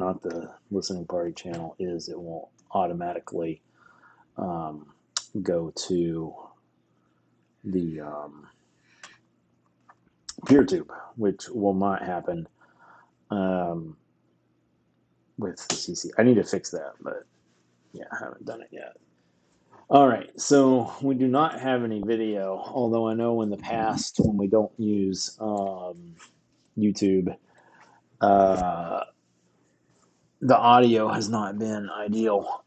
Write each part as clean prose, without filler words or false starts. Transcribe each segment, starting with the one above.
not the listening party channel, is it won't automatically go to the PeerTube, which will not happen with the CC. I need to fix that, but yeah, I haven't done it yet. All right, so we do not have any video, although I know in the past when we don't use YouTube, the audio has not been ideal.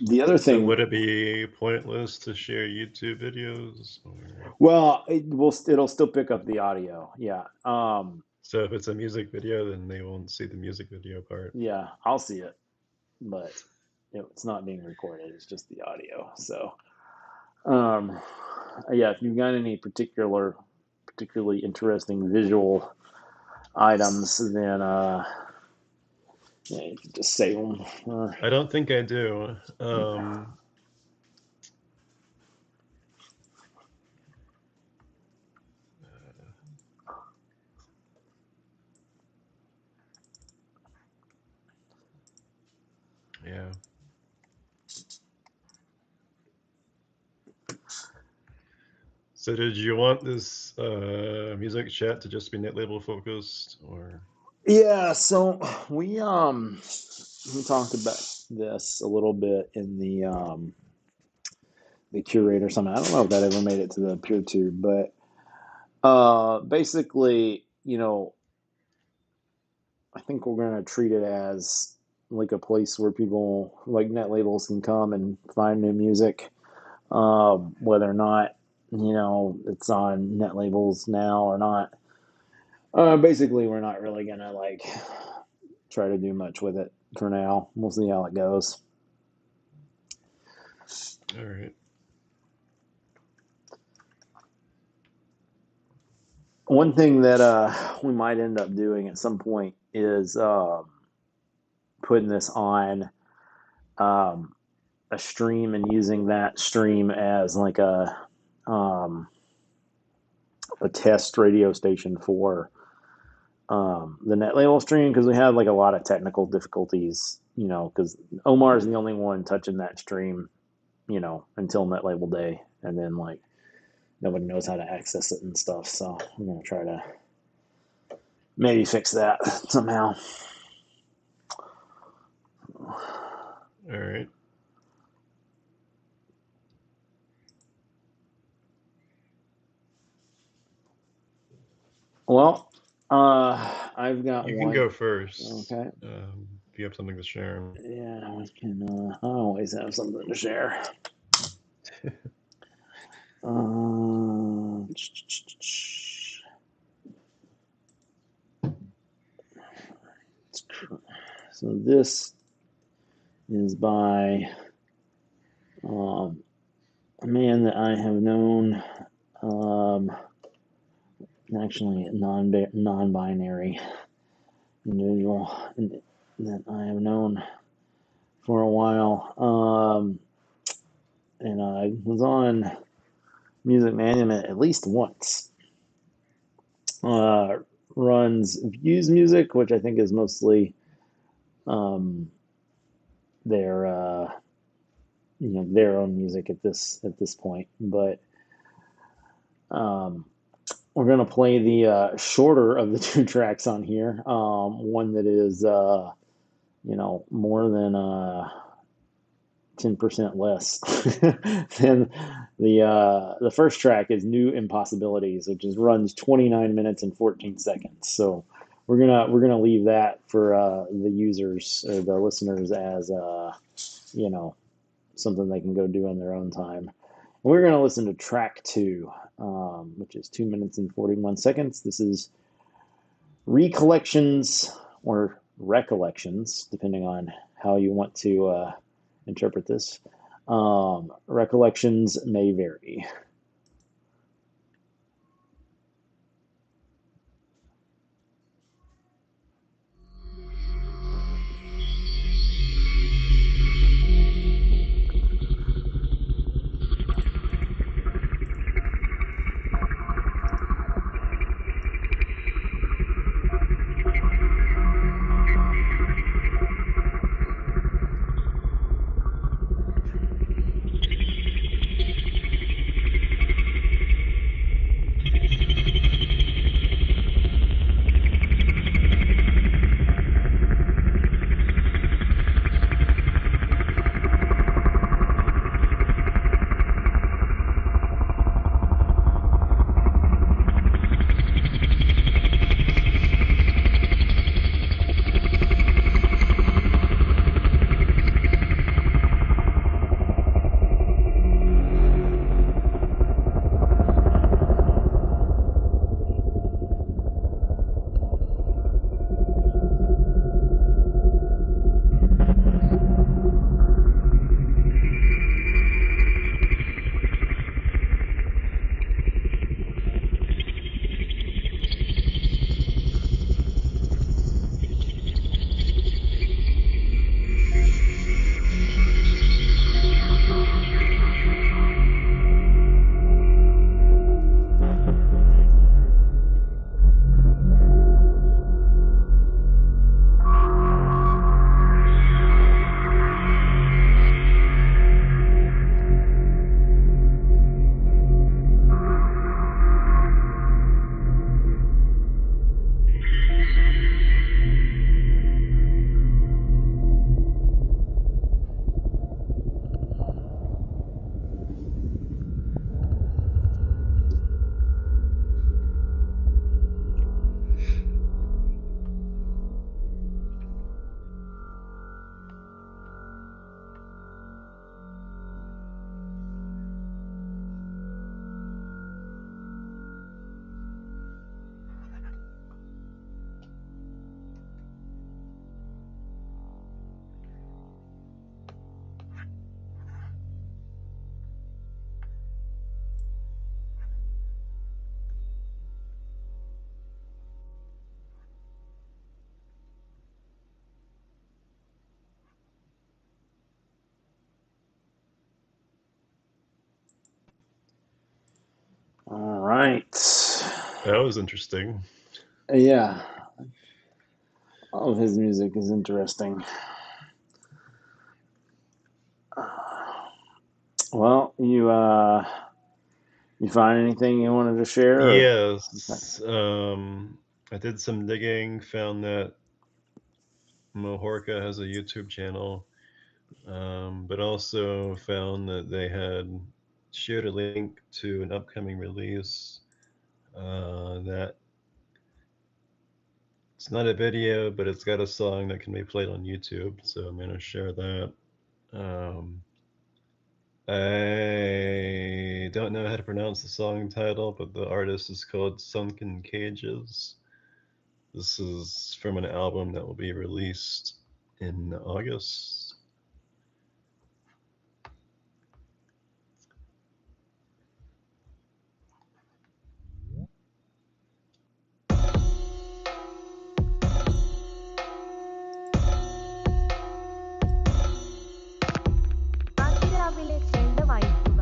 The other So thing, would it be pointless to share YouTube videos? Or... well, it'll still pick up the audio. Yeah. So if it's a music video, then they won't see the music video part. Yeah, I'll see it, but it's not being recorded. It's just the audio. So, yeah, if you've got any particularly interesting visual items, then yeah, you can just save them. I don't think I do. Yeah. So did you want this music chat to just be NetLabel focused, or? Yeah, so we talked about this a little bit in the curator summit. I don't know if that ever made it to the PeerTube, but basically, I think we're gonna treat it as like a place where people like net labels can come and find new music, whether or not it's on net labels now or not. Basically, we're not really gonna try to do much with it for now. We'll see how it goes. All right. One thing that we might end up doing at some point is putting this on a stream and using that stream as like a test radio station for the net label stream, because we had like a lot of technical difficulties, because Omar is the only one touching that stream, until net label day, and then like nobody knows how to access it and stuff. So I'm gonna try to maybe fix that somehow. All right. Well, I've got You one. can go first. Okay. If you have something to share. Yeah, we can. I always have something to share. So this is by a man that I have known, actually a non-binary individual that I have known for a while, and I was on Music Monument at least once. Runs Views Music, which I think is mostly their own music at this point, but we're gonna play the shorter of the two tracks on here, one that is more than 10% less than the first track is New Impossibilities, which runs 29 minutes and 14 seconds. So we're gonna leave that for the users or the listeners as something they can go do on their own time. And we're gonna listen to track 2, which is 2 minutes and 41 seconds. This is Recollections or Recollections, depending on how you want to interpret this. Recollections May Vary. right. That was interesting. Yeah. All of his music is interesting. Well, you find anything you wanted to share? Yes. I did some digging, found that Mahorka has a YouTube channel, but also found that they had shared a link to an upcoming release that it's not a video, but it's got a song that can be played on YouTube. So I'm going to share that. I don't know how to pronounce the song title, but the artist is called Sunken Cages. This is from an album that will be released in August. ആതിരാവിലെ ചെണ്ട വായിക്കുക.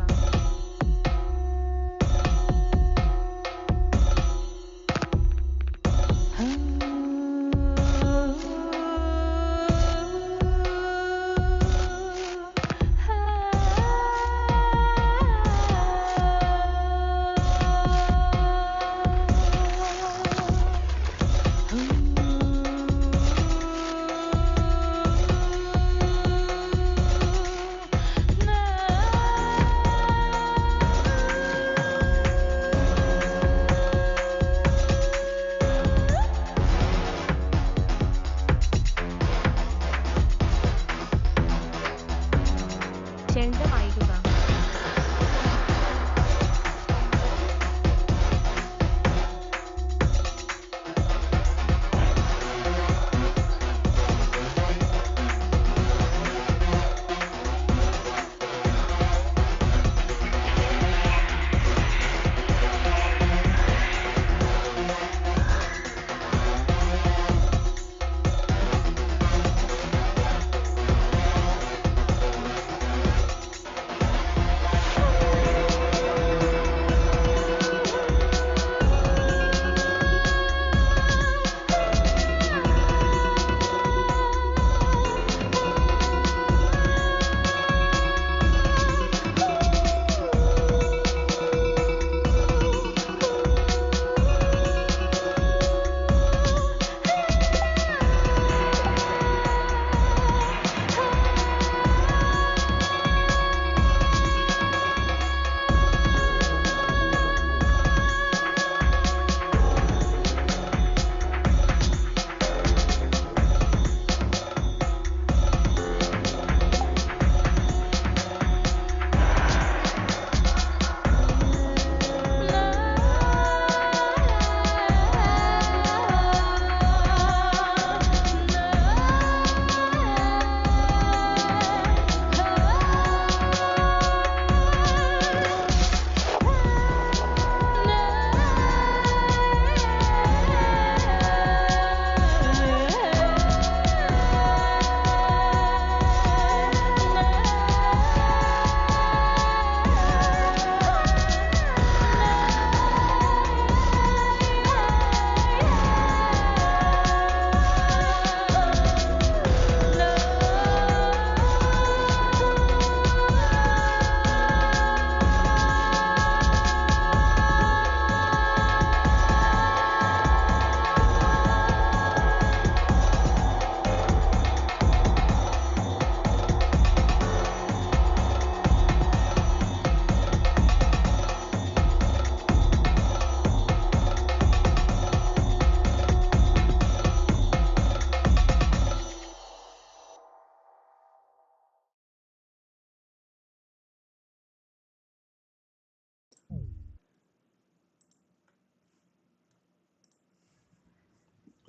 ചെണ്ട വായിക്കുക.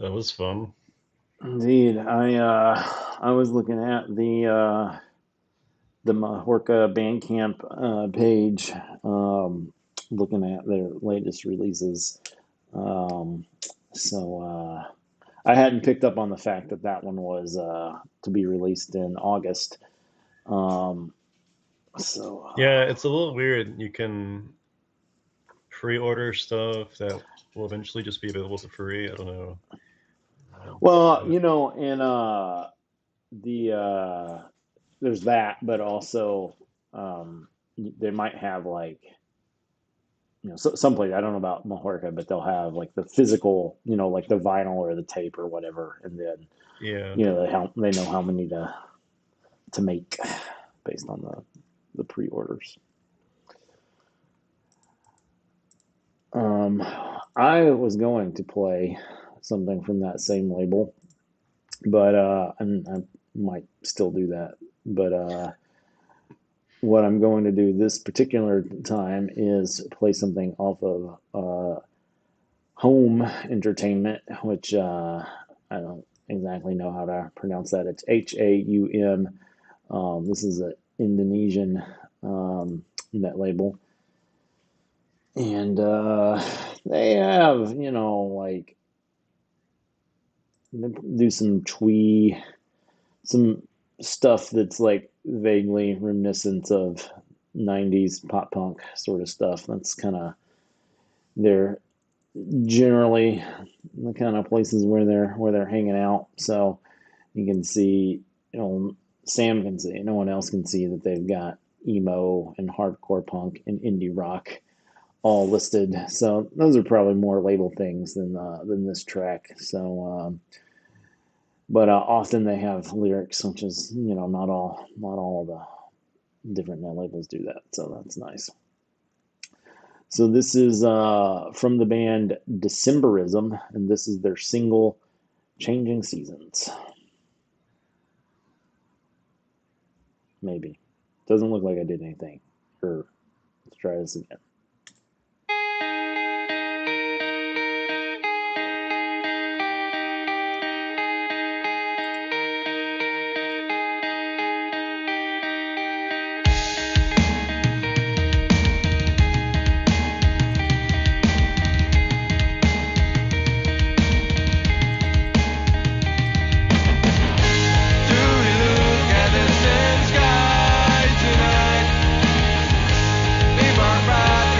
That was fun. Indeed. I was looking at the Mahorka Bandcamp page, looking at their latest releases. Um, so I hadn't picked up on the fact that that one was to be released in August. Um, so Yeah, it's a little weird. You can pre-order stuff that will eventually just be available for free. I don't know. Well, and there's that, but also they might have like someplace, I don't know about Mahorka, but they'll have like the physical, like the vinyl or the tape or whatever, and then Yeah. they know how many to make based on the pre-orders. I was going to play something from that same label, but and I might still do that. But what I'm going to do this particular time is play something off of Home Entertainment, which I don't exactly know how to pronounce that. It's HAUM. This is an Indonesian net label. And they have, like, they do some twee, some stuff that's like vaguely reminiscent of 90s pop punk sort of stuff. That's kind of, they're generally the kind of places where they're hanging out. So you can see, Sam can see, no one else can see that they've got emo and hardcore punk and indie rock all listed. So those are probably more label things than this track. So, but often they have lyrics, which is not all the different net labels do that. So that's nice. So this is from the band Decemberism, and this is their single "Changing Seasons." Maybe doesn't look like I did anything. Or let's try this again. Be more bright.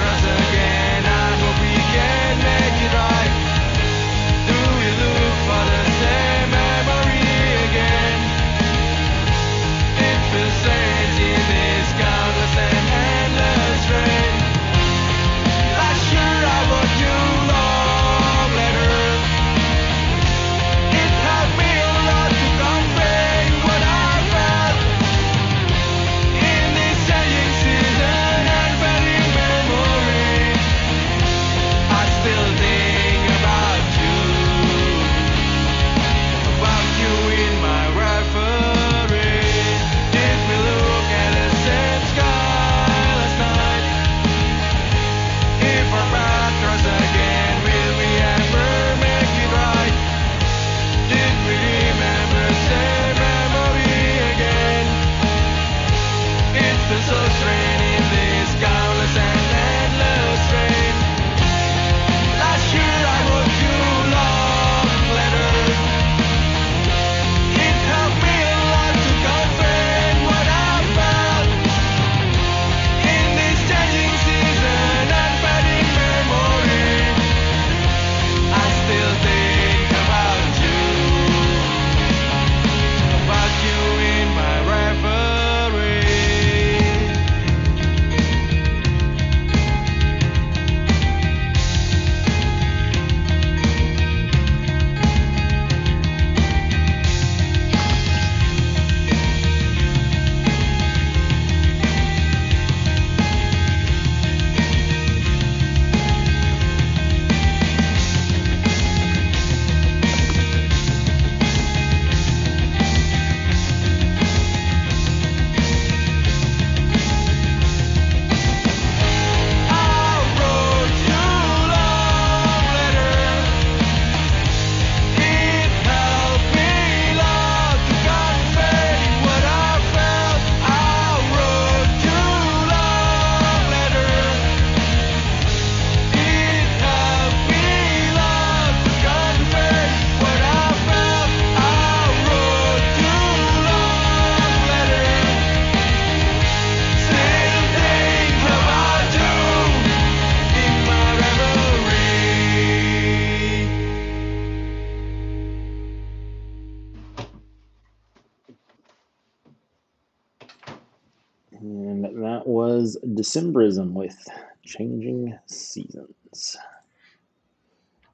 that was Decemberism with Changing Seasons.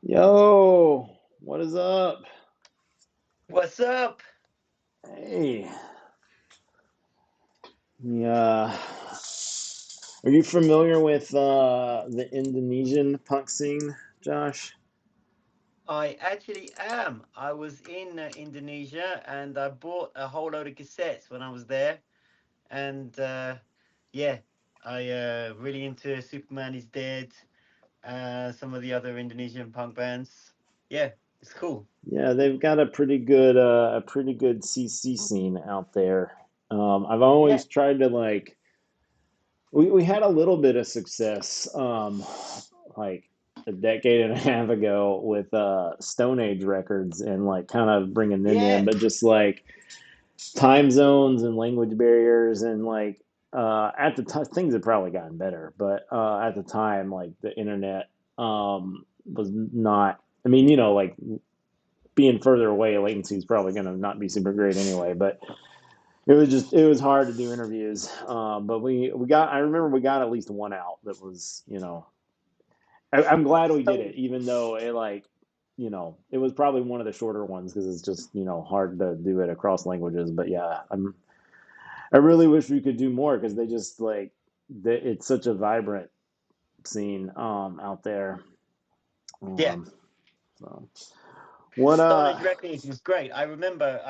Yo, what is up? What's up? Hey. Yeah. Are you familiar with the Indonesian punk scene, Josh? I actually am. I was in Indonesia and I bought a whole load of cassettes when I was there. And yeah, I really into Superman is Dead, some of the other Indonesian punk bands. Yeah, it's cool. Yeah, they've got a pretty good CC scene out there. I've always tried to like we had a little bit of success like a decade and a half ago with Stone Age records and like kind of bringing them in, but just like time zones and language barriers and like at the time things had probably gotten better, but at the time like the internet was not. I mean, you know, like being further away, latency is probably going to not be super great anyway. But it was hard to do interviews. But we got. I remember we got at least one out that was, you know. I'm glad we did it, even though it like, you know, it was probably one of the shorter ones because it's just, you know, hard to do it across languages. But yeah, I really wish we could do more because they just like it's such a vibrant scene out there. So what Stone Age Records was great. I remember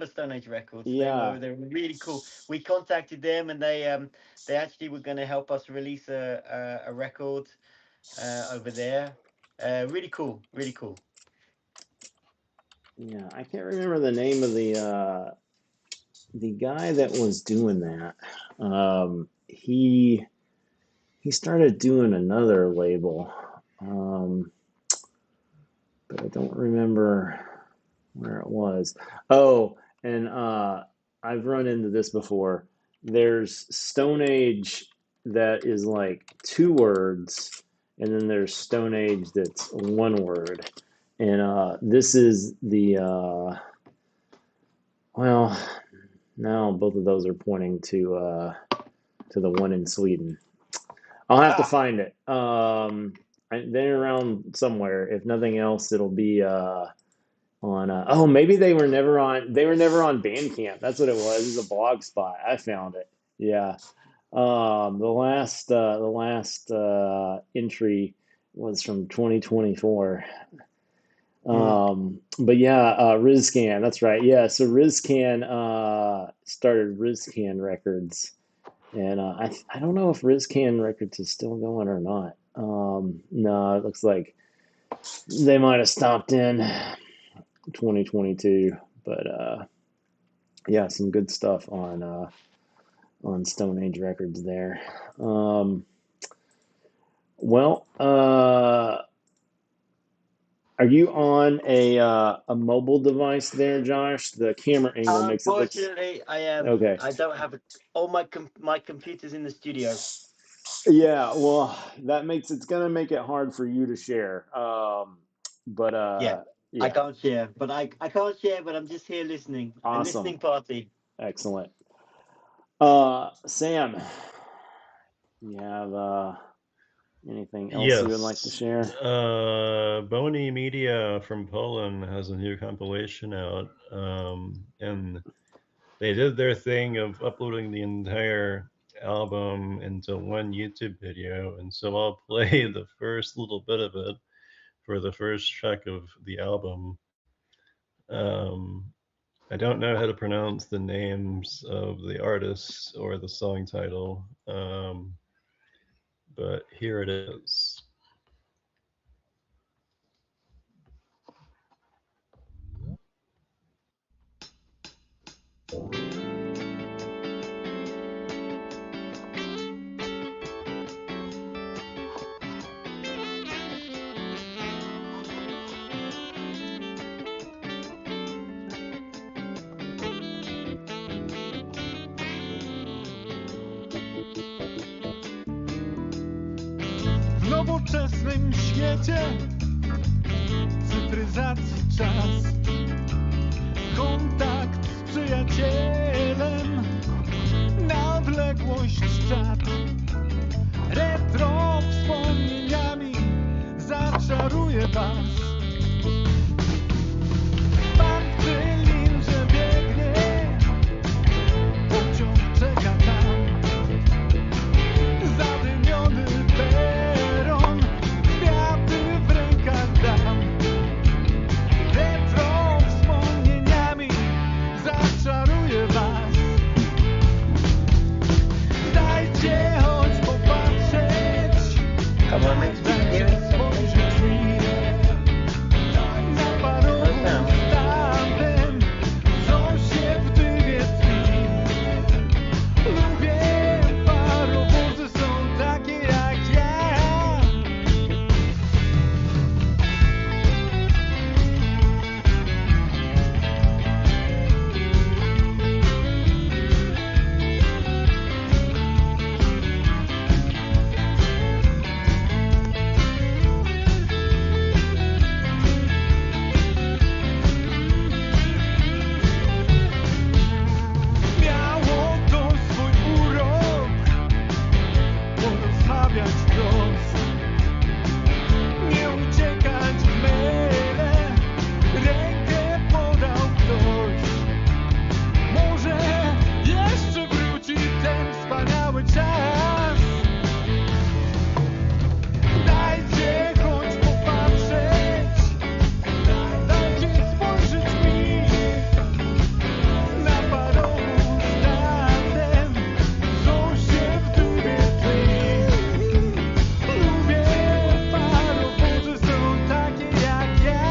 Stone Age Records. Yeah. They were really cool. We contacted them and they actually were going to help us release a record over there. Really cool, really cool. Yeah, I can't remember the name of the guy that was doing that. He started doing another label, but I don't remember where it was. Oh, and I've run into this before. There's Stone Age that is like 2 words, and then there's Stone Age that's 1 word. And this is the well, now both of those are pointing to the one in Sweden. I'll have to find it. They're around somewhere. If nothing else, it'll be on. Oh, maybe they were never on. They were never on Bandcamp. That's what it was. It was a blog spot. I found it. Yeah. The last entry was from 2024. But yeah, Rizcan, that's right. Yeah, so Rizcan started Rizcan Records, and I don't know if Rizcan Records is still going or not. No, it looks like they might have stopped in 2022, but yeah, some good stuff on Stone Age Records there. Are you on a mobile device there, Josh? The camera angle makes it look. Unfortunately, I am. Okay. I don't have all my computers in the studio. Yeah, well, it's gonna make it hard for you to share. Yeah. I can't share, but I can't share, but I'm just here listening. Awesome. A listening party. Excellent. Sam, you have anything else you would like to share? Bony Media from Poland has a new compilation out, and they did their thing of uploading the entire album into one YouTube video, and so I'll play the first little bit of it for the first track of the album. I don't know how to pronounce the names of the artists or the song title, but here it is. W nowoczesnym świecie cyfryzacji czas, kontakt z przyjacielem na odległość czat. zaczaruję was. Dajcie choć popatrzeć, Come on, makes me hear dajcie it something. spojrzeć mi na parogu stawem, co się w dymie tli. Lubię parowozy, są takie jak ja. Miało to swój urok, porozmawiać wprost, nie uciekać w myle, rękę podał ktoś. Może jeszcze wróci ten wspaniały czas. Dajcie choć popatrzeć, dajcie spojrzeć mi na parogu stawem, co się w dymie tli. Lubię parowozy, są takie jak ja.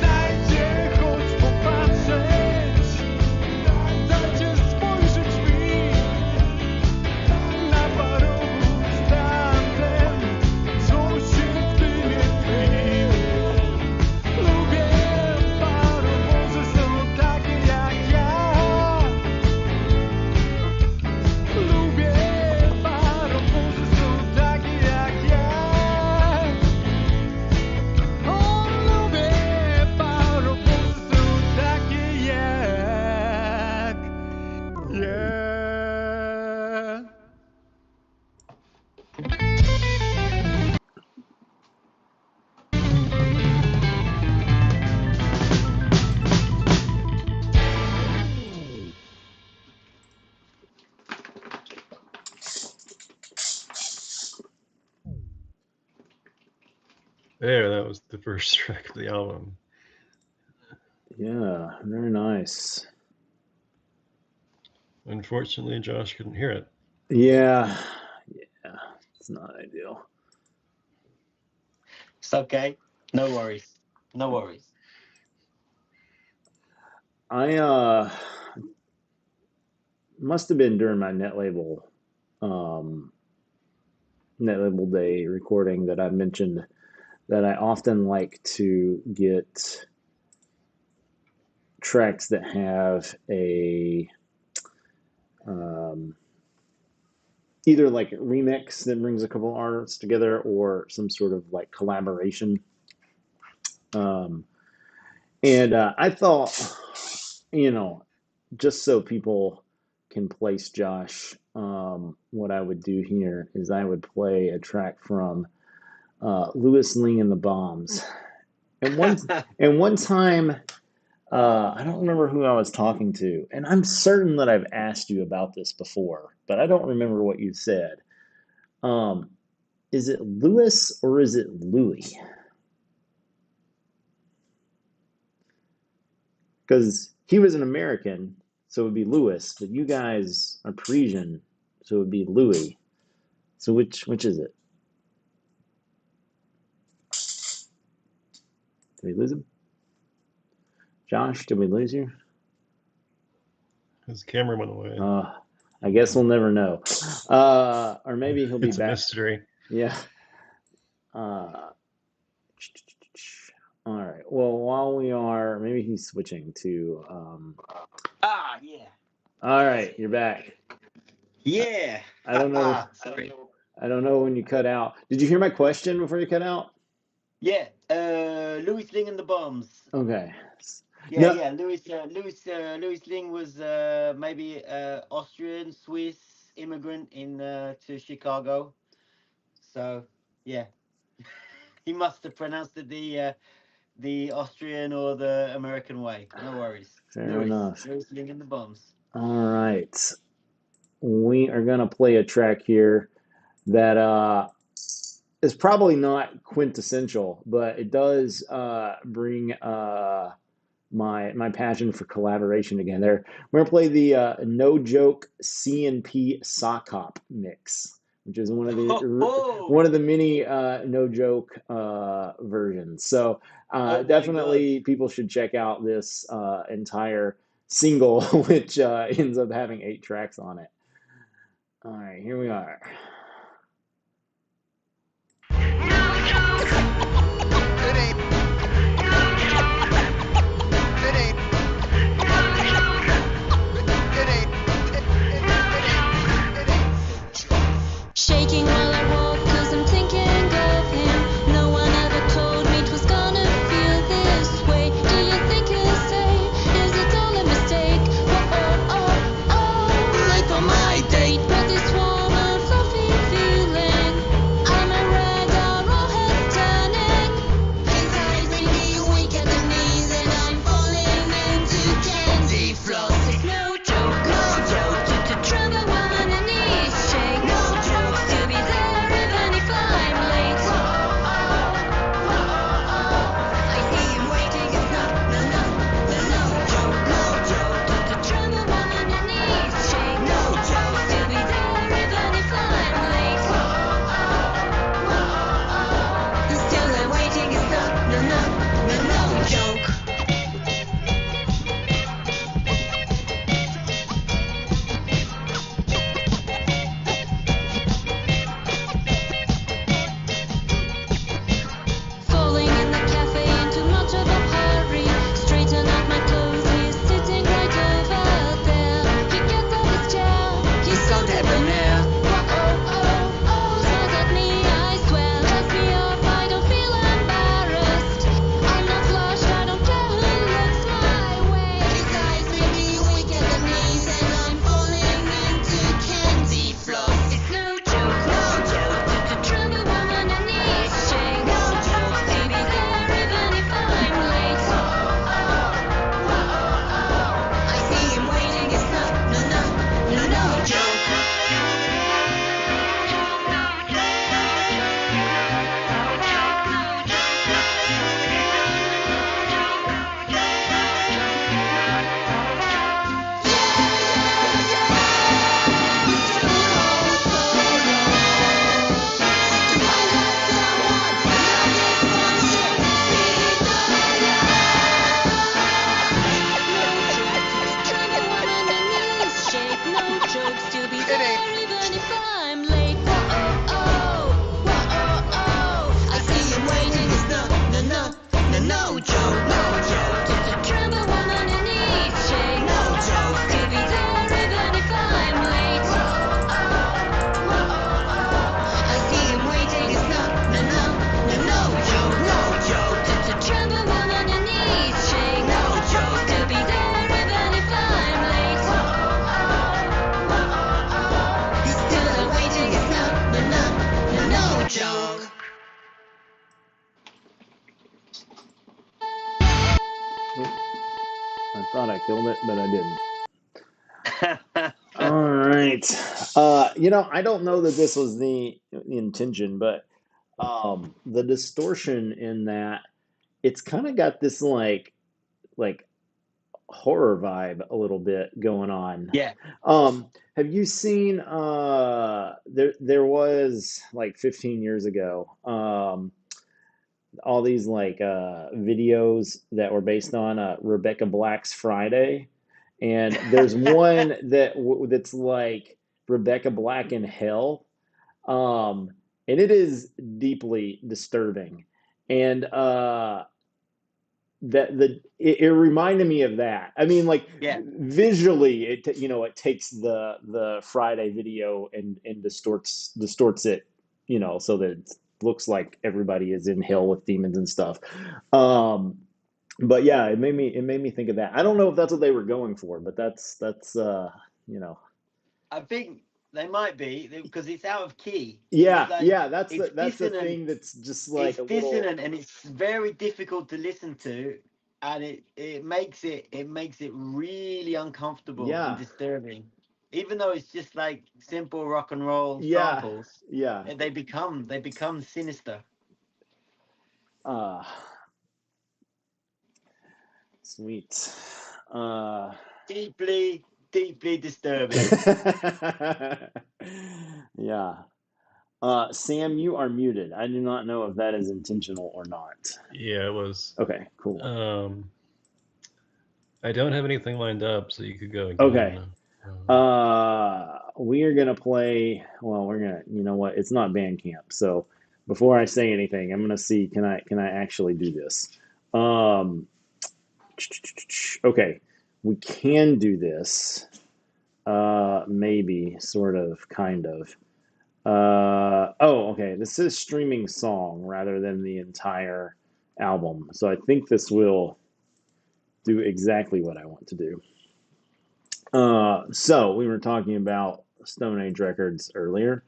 Dajcie choć popatrzeć, dajcie spojrzeć mi na parogu stawem, co się w dymie tli. Lubię parowozy, są takie jak ja. Lubię parowozy, są takie jak ja. O, lubię parowozy, są takie jak ja. There, that was the first track of the album. Yeah, very nice. Unfortunately, Josh couldn't hear it. Yeah, it's not ideal. It's okay. No worries. No worries. I must have been during my net label day recording that I mentioned that I often like to get tracks that have a either like a remix that brings a couple artists together or some sort of like collaboration. And I thought, just so people can place Josh, what I would do here is I would play a track from Louis Ling and the Bombs. And one time, I don't remember who I was talking to, and I'm certain that I've asked you about this before, but I don't remember what you said. Is it Louis or is it Louis? Because he was an American, so it would be Louis, but you guys are Parisian, so it would be Louis. So which is it? Did we lose him? Josh, did we lose you? His camera went away. I guess we'll never know. Or maybe he'll be It's a back. mystery. Yeah. All right. Well, while we are, maybe he's switching to. Yeah. All right, you're back. Yeah. I don't know. Sorry. I don't know when you cut out. Did you hear my question before you cut out? Yeah. Louis Ling and the Bombs. Okay. Yeah, No. yeah. Louis Ling was maybe Austrian, Swiss immigrant to Chicago. So yeah, he must have pronounced it the Austrian or the American way. No worries. Fair enough. Louis Ling and the Bombs. All right. We are gonna play a track here that is probably not quintessential, but it does bring my passion for collaboration again. We're gonna play the No Joke C&P Sock Hop mix, which is one of the many No Joke versions. So definitely people should check out this entire single, which ends up having 8 tracks on it. All right, here we are. Shaking while I walk, 'cause I'm thinking of him. No one ever told me 'twas gonna feel this way. Do you think he'll stay? Is it all a mistake? Late for my date, but this warm and fluffy feeling. I'm a red arrow head turning. His eyes make me weak at the knees, and I'm falling into candy floss. It's no joke, to trouble one and knees shake. No joke, to be there even if I'm late. I see him waiting, it's no joke, to trouble one and knees shake. No joke, to be there even if I'm late. He's still there waiting, it's no joke. Falling in the cafe in too much of a hurry. Straighten out my clothes, he's sitting right over there. He gets off his chair, he's so debonair. Smiles at me, I swear. Lets me off, I don't feel embarrassed. I'm not flushed, I don't care who looks my way. His eyes make me weak at the knees, and I'm falling into candy floss. It's no joke, to trouble woman and knees shake. No joke, to be there even if I'm late. I see him waiting, it's no joke. No jokes to be there even if I'm late. I see him waiting, it's no joke. To tremble one on your knees, shake. No joke to be there even if I'm late. I see him waiting, it's no joke. To tremble one on your knees, shake. No joke to be there even if I'm late. He's still there waiting, it's no joke. I thought I killed it, but I didn't. All right. I don't know that this was the intention, but the distortion in that it's kind of got this like horror vibe a little bit going on. Yeah. Have you seen there was like 15 years ago all all these like videos that were based on Rebecca Black's Friday, and there's one that's like Rebecca Black in hell, and it is deeply disturbing, and it reminded me of that. I mean, like Yeah. visually, it takes the Friday video and distorts it, so that it looks like everybody is in hell with demons and stuff. But yeah, it made me think of that. I don't know if that's what they were going for, but that's I think they might be because it's out of key. yeah, It's like, yeah. That's it's the dissonant. thing that's just like It's a little. dissonant and it's very difficult to listen to, and it makes it really uncomfortable Yeah. and disturbing. Even though it's just like simple rock and roll Yeah, samples, yeah. they become sinister. Sweet. Deeply disturbing. Yeah. Sam, you are muted. I do not know if that is intentional or not. Yeah, it was. Okay, cool. I don't have anything lined up, so you could go again. Okay. We are gonna play. Well, You know what? It's not Bandcamp. So before I say anything, I'm gonna see. Can I actually do this? Okay, we can do this. Maybe, sort of, kind of. Okay. This is streaming song rather than the entire album. So I think this will do exactly what I want to do. So we were talking about Stone Age Records earlier.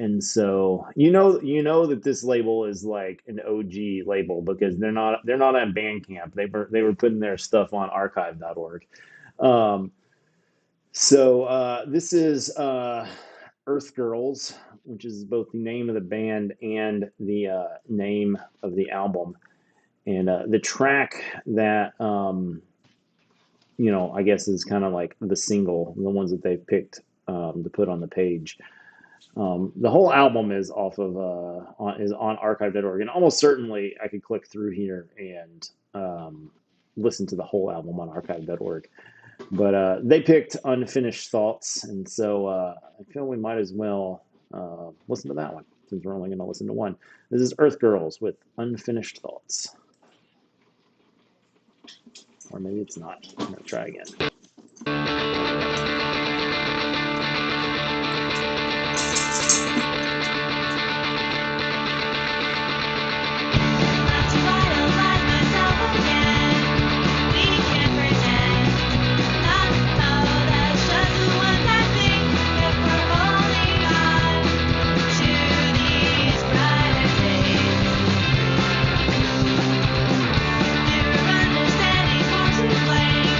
And so you know that this label is like an OG label because they're not on Bandcamp. They were putting their stuff on archive.org. So this is Earth Girls, which is both the name of the band and the name of the album. And the track that I guess is kind of like the single, the ones that they've picked to put on the page. The whole album is off of on archive.org, and almost certainly I could click through here and listen to the whole album on archive.org. But they picked Unfinished Thoughts, and so I feel we might as well listen to that one since we're only going to listen to one. This is Earth Girls with Unfinished Thoughts. Or maybe it's not. I'm going to try again. Understanding won't you blame?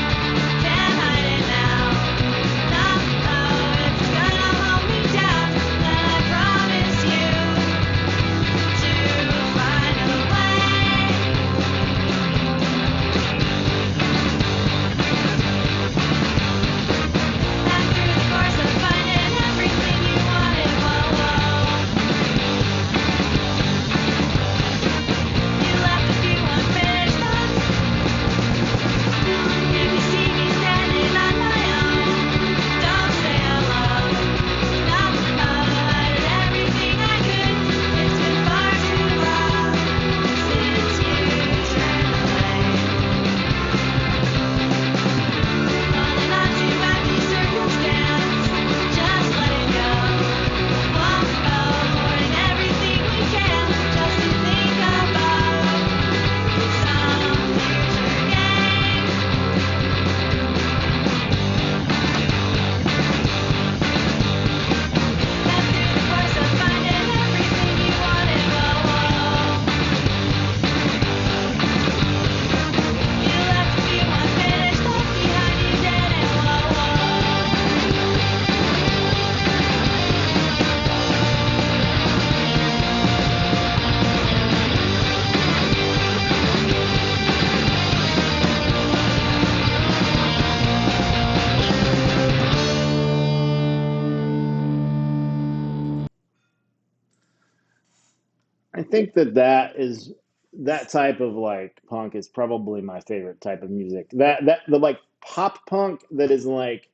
I think that type of like punk is probably my favorite type of music. That the like pop punk that is like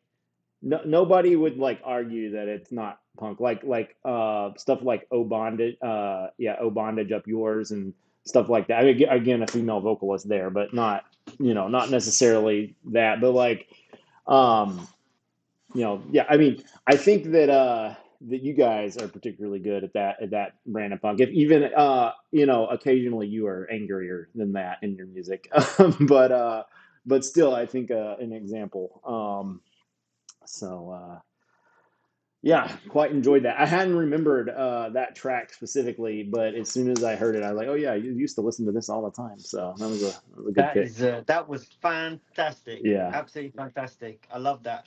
nobody would like argue that it's not punk. Like stuff like "Oh Bondage," "Oh Bondage Up Yours" and stuff like that. I mean, again, a female vocalist there, but not not necessarily that. But like um, yeah. I mean, I think that you guys are particularly good at that brand of punk. If even occasionally you are angrier than that in your music, but still, I think an example. So yeah, quite enjoyed that. I hadn't remembered that track specifically, but as soon as I heard it, I was like, oh yeah, you used to listen to this all the time. So that was a good That pick. is that was fantastic. Yeah. Absolutely fantastic. I love that.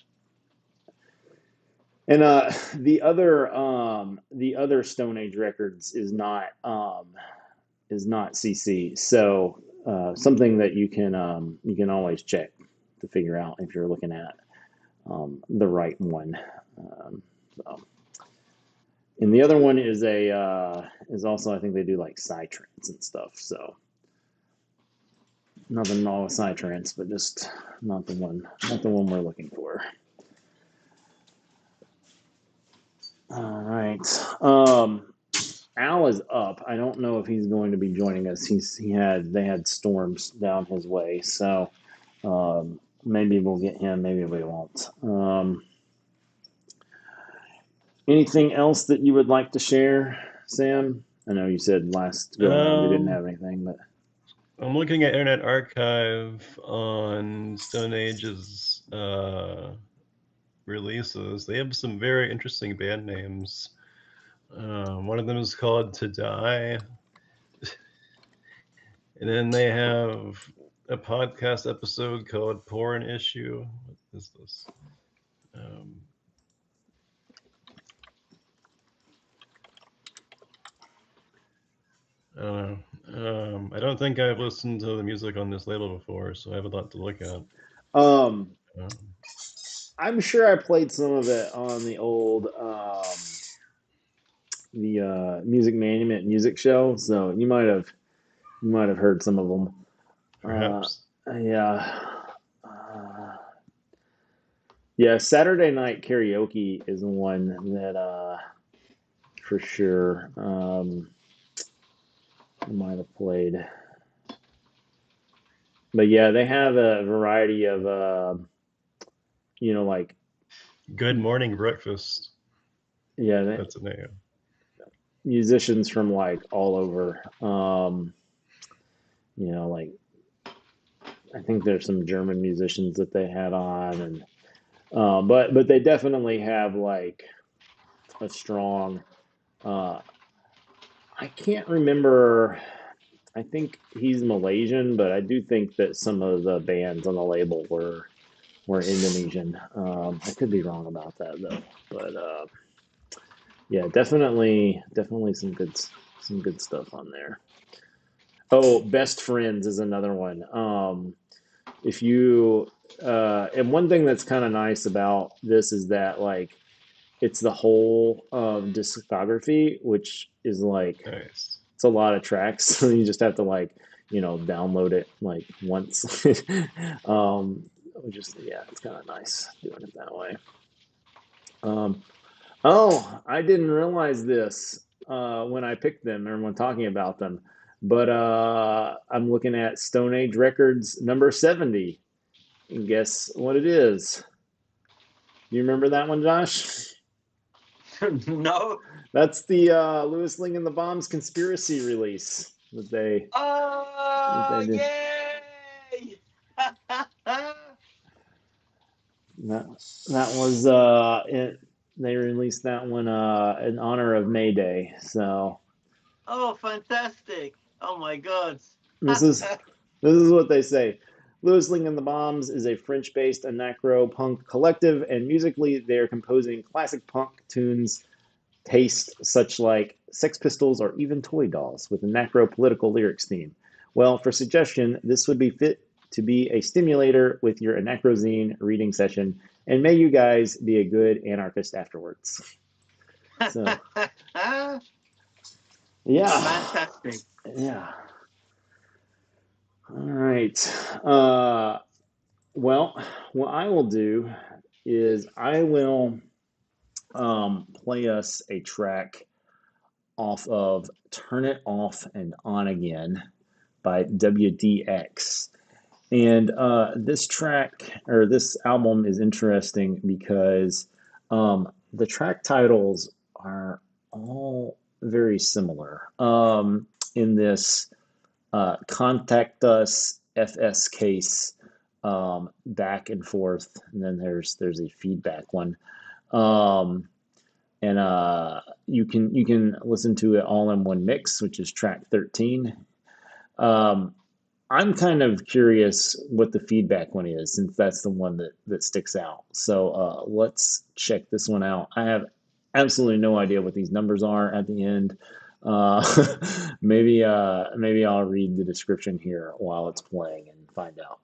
And the other Stone Age records is not CC. So something that you can always check to figure out if you're looking at the right one. So. And the other one is also, I think they do like psytrance and stuff. So nothing wrong with psytrance, but just not the one we're looking for. All right. Al is up. I don't know if he's going to be joining us. They had storms down his way, so maybe we'll get him. Maybe we won't. Anything else that you would like to share, Sam? I know you said last go around you didn't have anything, but I'm looking at Internet Archive on Stone Age's releases. They have some very interesting band names. One of them is called To Die. And then they have a podcast episode called Porn Issue. What is this? I don't know. I don't think I've listened to the music on this label before, so I have a lot to look at. I'm sure I played some of it on the old the Music Monument music show, so you might have heard some of them. Perhaps. Yeah. Yeah, Saturday Night Karaoke is one that for sure I might have played. But yeah, they have a variety of like Good Morning Breakfast. yeah, That's a name. musicians from like all over. Like I think there's some German musicians that they had on, and but they definitely have like a strong. I can't remember. I think he's Malaysian, but I do think that some of the bands on the label were Indonesian. I could be wrong about that though, but yeah, definitely some good stuff on there. Oh, Best Friends is another one. If you and one thing that's kind of nice about this is that like it's the whole discography, which is like Nice. it's a lot of tracks, so you just have to like download it like once. Yeah, it's kind of nice doing it that way. Oh, I didn't realize this when I picked them or when talking about them, but I'm looking at Stone Age Records number 70, and guess what it is? You remember that one, Josh? No. That's the Louis Ling and the Bombs Conspiracy release that they. Oh, did. yay! That was it. They released that one in honor of May Day. So Oh, fantastic! Oh my God! this is what they say. Louis Ling and the Bombs is a French-based anarcho-punk collective, and musically they are composing classic punk tunes, taste such like Sex Pistols or even Toy Dolls with a anarcho-political lyrics theme. Well, for suggestion, this would be fit to be a stimulator with your anarchozine reading session, and may you guys be a good anarchist afterwards. So, Yeah. Fantastic. Yeah. All right. Well, what I will do is I will play us a track off of Turn It Off and On Again by WDX. And this track or this album is interesting because the track titles are all very similar in this Contact Us FS case, back and forth, and then there's a feedback one. And you can listen to it all in one mix, which is track 13. I'm kind of curious what the feedback one is, since that's the one that sticks out. So let's check this one out. I have absolutely no idea what these numbers are at the end. Uh, maybe I'll read the description here while it's playing and find out.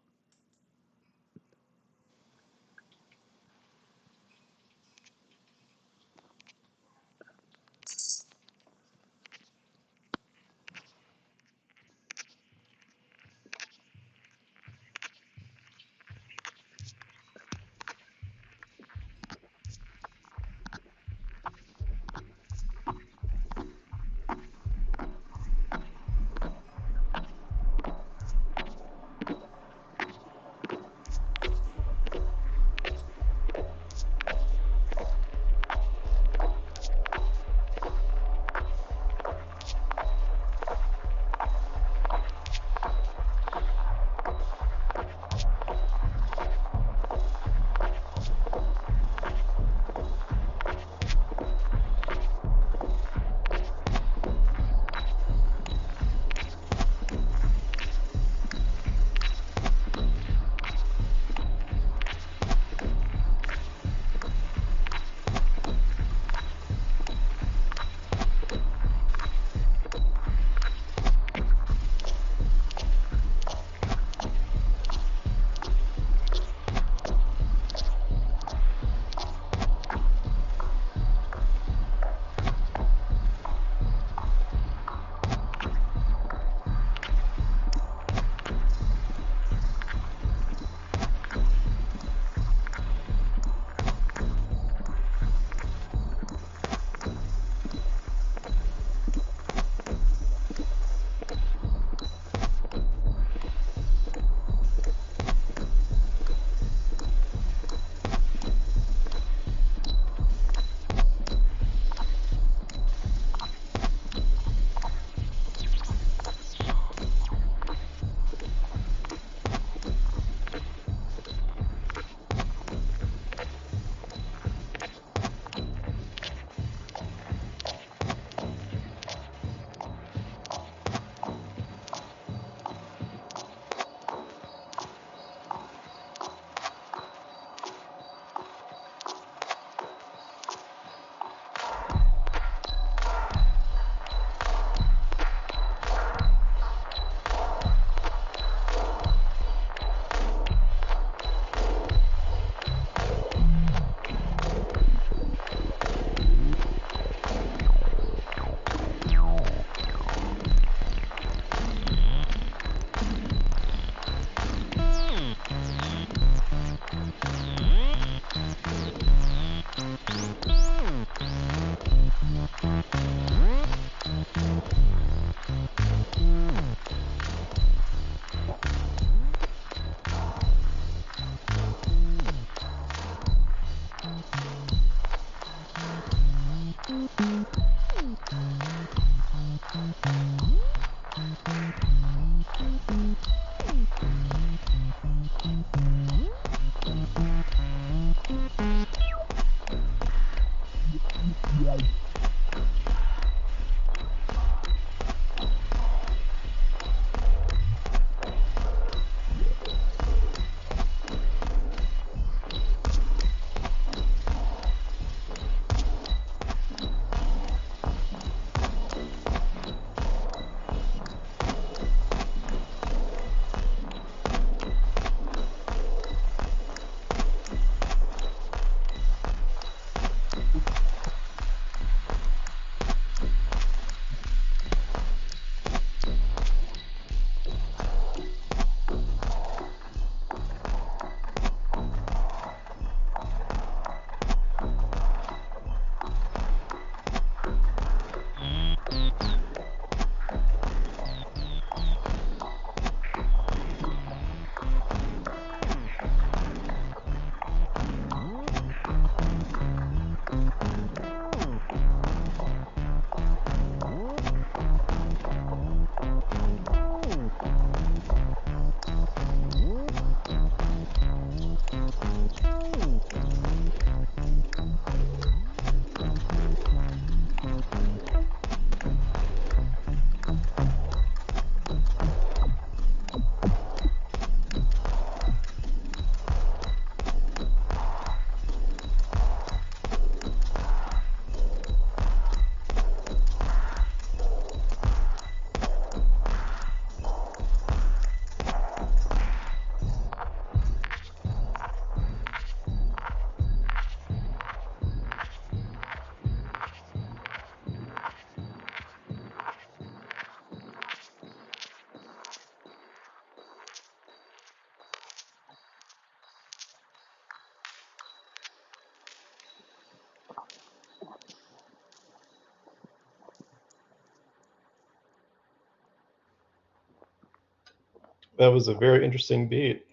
That was a very interesting beat.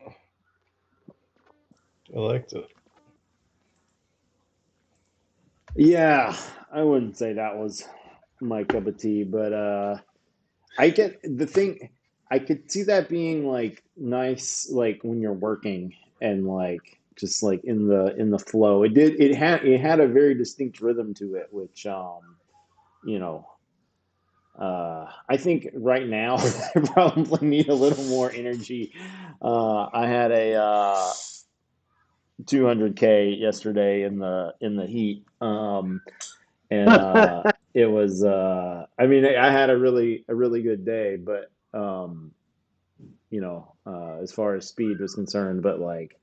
I liked it. Yeah, I wouldn't say that was my cup of tea, but I get the thing. I could see that being like nice, like when you're working and like just like in the flow. It had a very distinct rhythm to it, which you know I think right now I probably need a little more energy. I had a 200K yesterday in the heat. And it was I mean I had a really good day, but as far as speed was concerned, but like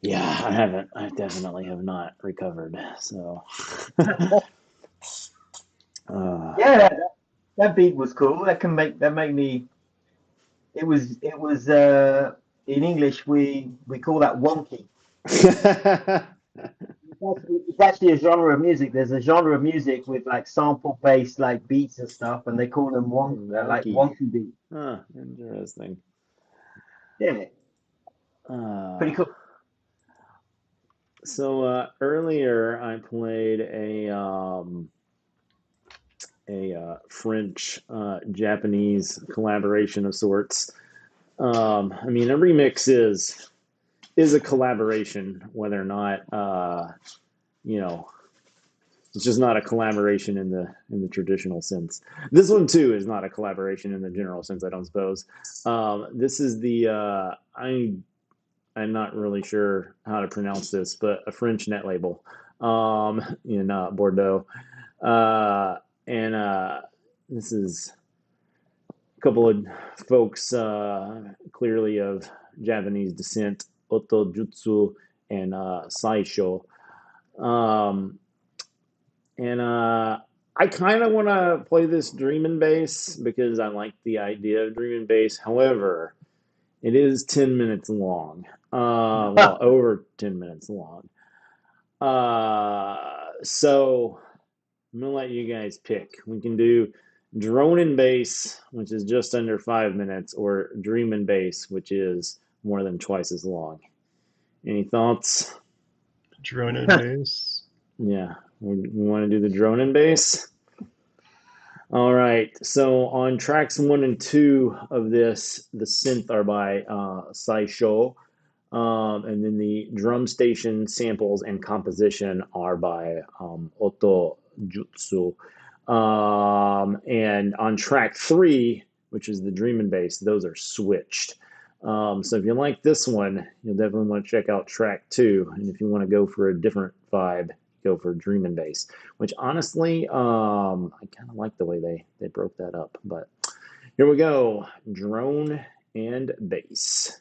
yeah, I definitely have not recovered. So Yeah, that beat was cool. That made me. It was in English we call that wonky. It's actually a genre of music. There's a genre of music with like sample based like beats and stuff, and they call them like wonky. wonky beats. Huh, interesting. Yeah, pretty Uh, cool. so earlier I played a French Japanese collaboration of sorts. I mean, a remix is a collaboration, whether or not you know it's just not a collaboration in the traditional sense. This one too is not a collaboration in the general sense, I don't suppose. This is the I'm not really sure how to pronounce this, but a French net label in Bordeaux, and this is a couple of folks clearly of Japanese descent, Oto Jutsu and Saisho. Um, and I kind of want to play this Dreamin' Bass because I like the idea of Dreamin' Bass. However, it is 10 minutes long. Well, over 10 minutes long. So I'm going to let you guys pick. We can do Dronin' Bass, which is just under 5 minutes, or Dreamin' Bass, which is more than twice as long. Any thoughts? Drone and bass. Yeah, we want to do the Dronin' Bass. All right, so on tracks 1 and 2 of this, the synth are by Saisho, and then the drum station samples and composition are by Oto Jutsu. And on track 3, which is the Dreamin' Bass, those are switched. So if you like this one, you'll definitely want to check out track 2. And if you want to go for a different vibe, go for Dreamin' Bass, which honestly, I kind of like the way they broke that up. But here we go, Drone and Bass.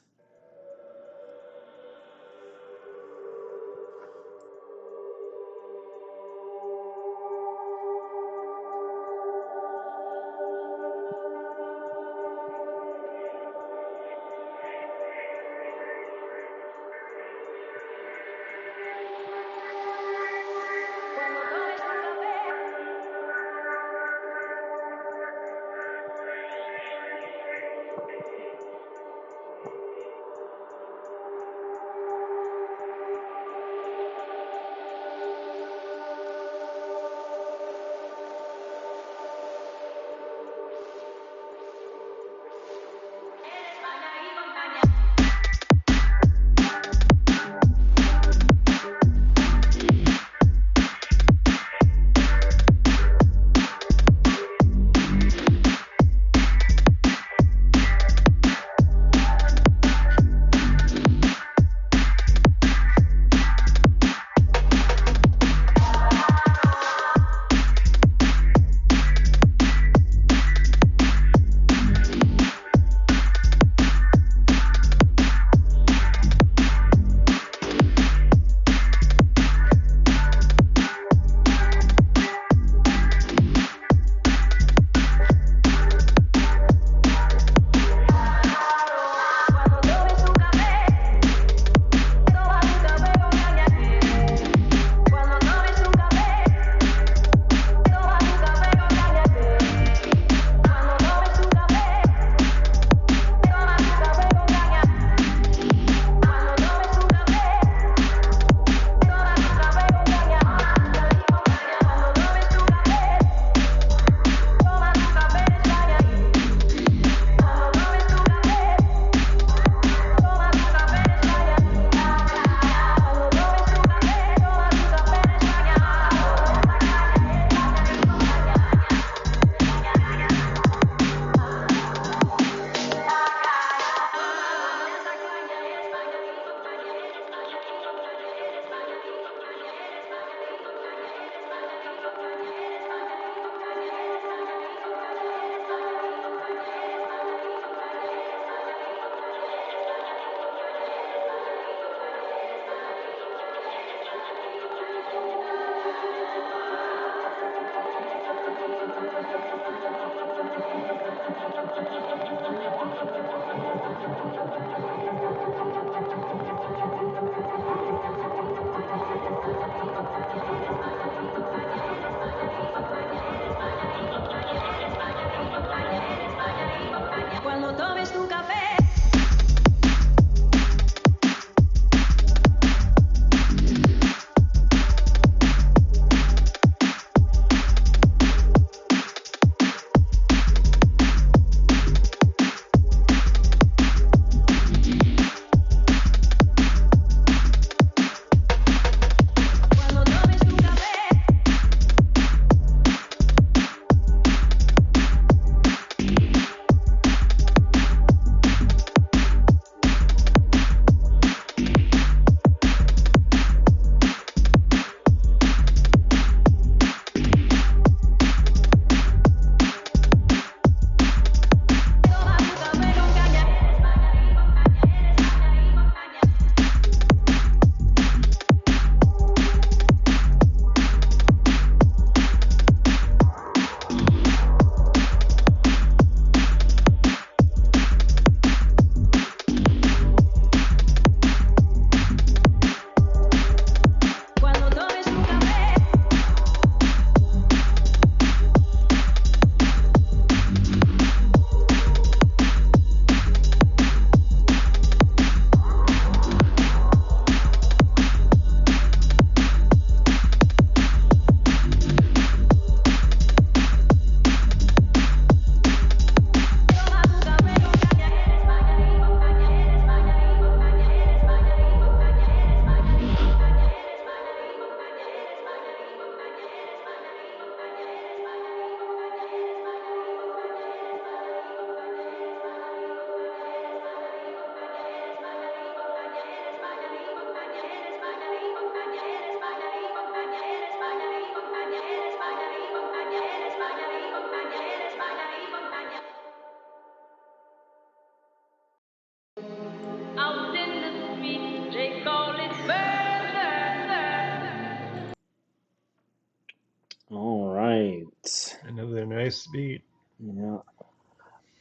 nice beat. Yeah.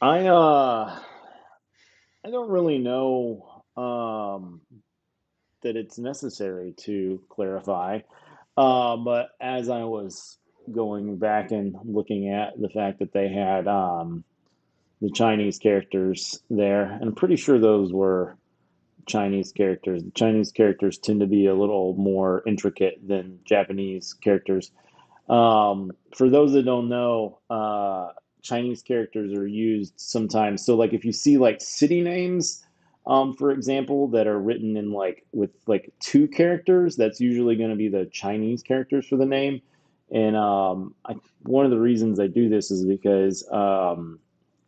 I don't really know that it's necessary to clarify. But as I was going back and looking at the fact that they had the Chinese characters there, and I'm pretty sure those were Chinese characters. The Chinese characters tend to be a little more intricate than Japanese characters. For those that don't know, Chinese characters are used sometimes. So, like, if you see like city names, for example, that are written in like with like two characters, that's usually going to be the Chinese characters for the name. And one of the reasons I do this is because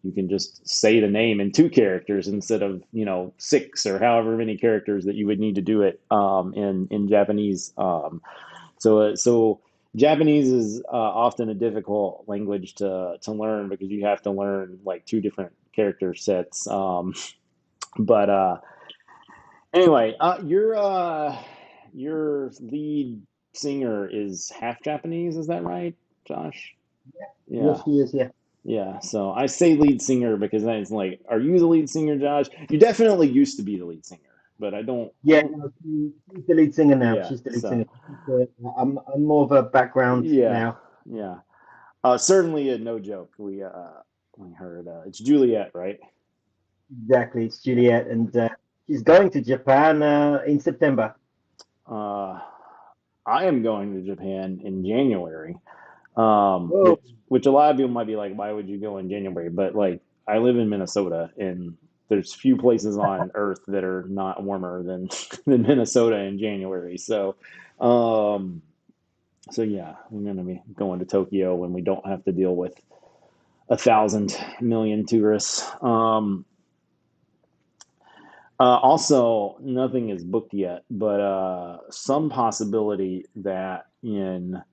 you can just say the name in two characters instead of six or however many characters that you would need to do it in Japanese. So Japanese is often a difficult language to learn because you have to learn like two different character sets. But anyway, your lead singer is half Japanese, is that right, Josh? Yeah. Yes, she is. Yeah. Yeah, so I say lead singer because then it's like, are you the lead singer, Josh? You definitely used to be the lead singer, but I don't. Yeah, no, she's the lead singer now. Yeah, She's the lead so singer. I'm more of a background yeah, now. yeah. Certainly no joke. We heard it's Juliet, right? Exactly, it's Juliet, and she's going to Japan in September. I am going to Japan in January. Whoa. Which a lot of people might be like, why would you go in January? But like, I live in Minnesota, and there's few places on Earth that are not warmer than than Minnesota in January. So yeah, I'm gonna be going to Tokyo when we don't have to deal with 1,000 million tourists. Also, nothing is booked yet, but some possibility that in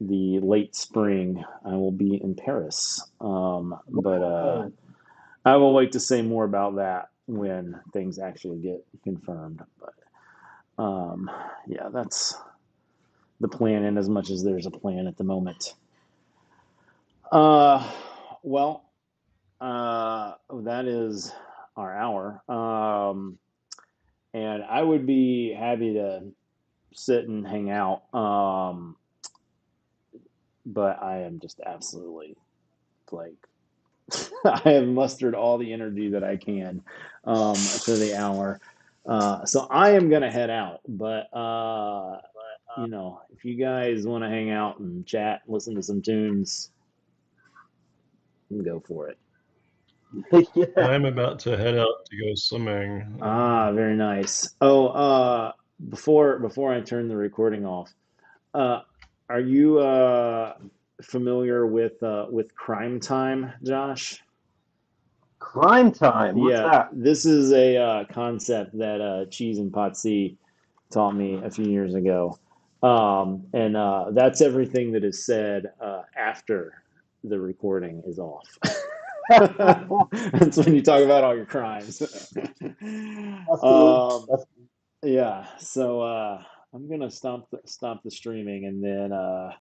the late spring I will be in Paris. But I will wait to say more about that when things actually get confirmed. But yeah, that's the plan, in as much as there's a plan at the moment. Well, that is our hour. And I would be happy to sit and hang out. But I am just absolutely like, I have mustered all the energy that I can for the hour. So I am going to head out. But, if you guys want to hang out and chat, listen to some tunes, go for it. Yeah. I'm about to head out to go swimming. Very nice. Oh, before I turn the recording off, are you familiar with Crime Time, Josh? Crime Time. What's Yeah, that? this is a concept that Cheese and Potsy taught me a few years ago, and that's everything that is said after the recording is off. That's when you talk about all your crimes. That's cool. That's Yeah, so I'm gonna stop the streaming, and then